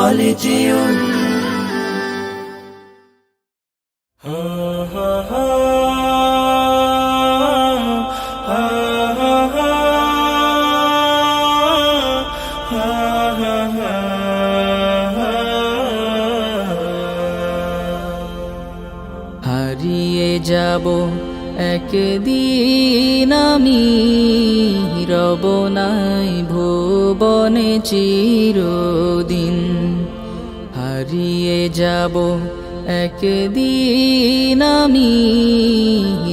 خالدون হারিয়ে যাব একদিন আমি, রব নাই ভুবনে চিরদিন। হারিয়ে যাব একদিন আমি,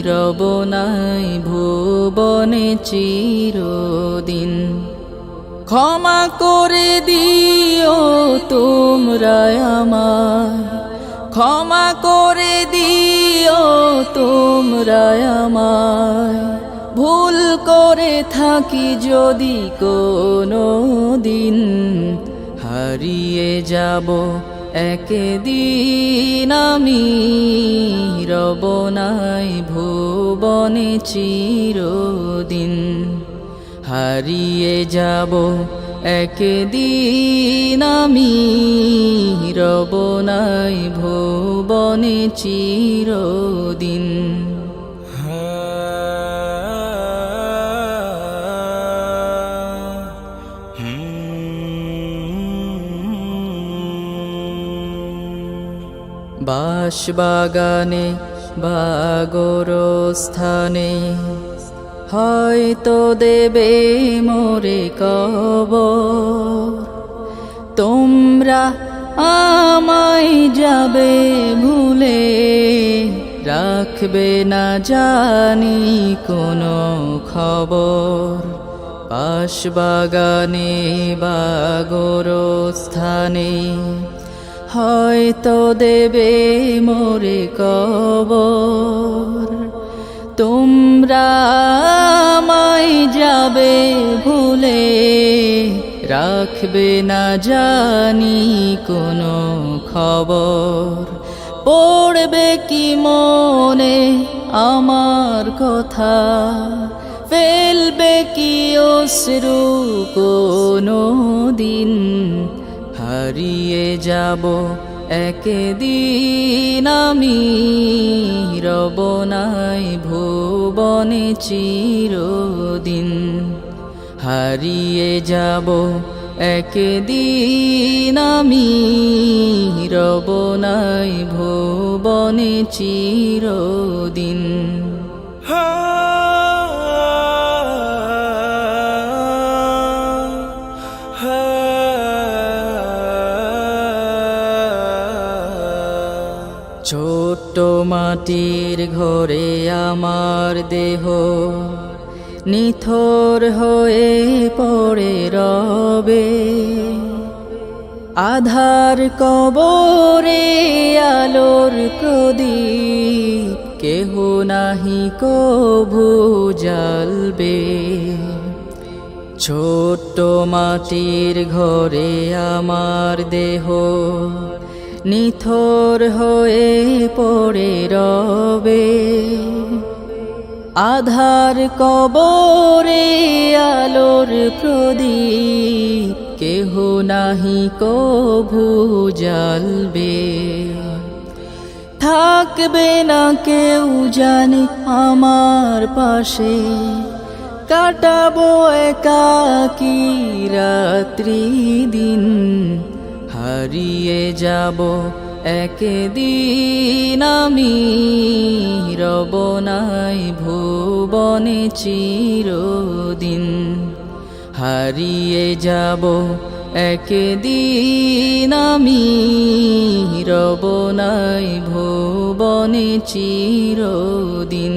রব নাই ভুবনে চিরদিন। ক্ষমা করে দিও তোমরা আমায়, ক্ষমা করে দিও তোমরা আমায়, ভুল করে থাকি যদি কোনো দিন। হারিয়ে যাব একদিন আমি, রব নাই ভুবনে চিরদিন। হারিয়ে যাব একদিন আমি, রব নাই ভুবনে চিরদিন। বাঁশবাগানে বা গোরস্থানে হয়তো দেবে মোরে কবর। তোমরা আমায় যাবে ভুলে, রাখবে না জানি কোনো খবর। বাঁশবাগানে বা গোরস্থানে হয়তো দেবে মোরে কবর। তোমরা আমায় যাবে ভুলে, রাখবে না জানি কোনো খবর। পড়বে কি মনে আমার কথা, ফেলবে কি অশ্রু কোনো দিন। হারিয়ে যাব একদিন আমি, রব নাই ভুবনে চিরদিন। হারিয়ে যাব একদিন আমি, রব নাই ভুবনে চিরদিন। ছোট্ট মাটির ঘরে আমার দেহ নিথর হয়ে পড়ে রবে। আধার কবরে আলোর প্রদীপ কেহ নাহি কভু জ্বালবে। ছোট্ট মাটির ঘরে আমার দেহ নিথর হয়ে পড়ে রবে। আধার কবরে আলোর প্রদীপ কেহ নাহি কভু জ্বালবে। থাকবে না কেউ জানে আমার পাশে, কাটাবো একাকী রাত্রি দিন। হারিয়ে যাব একদিন আমি, রব নাই ভুবনে চিরদিন। হারিয়ে যাব একদিন আমি, রব নাই ভুবনে চিরদিন।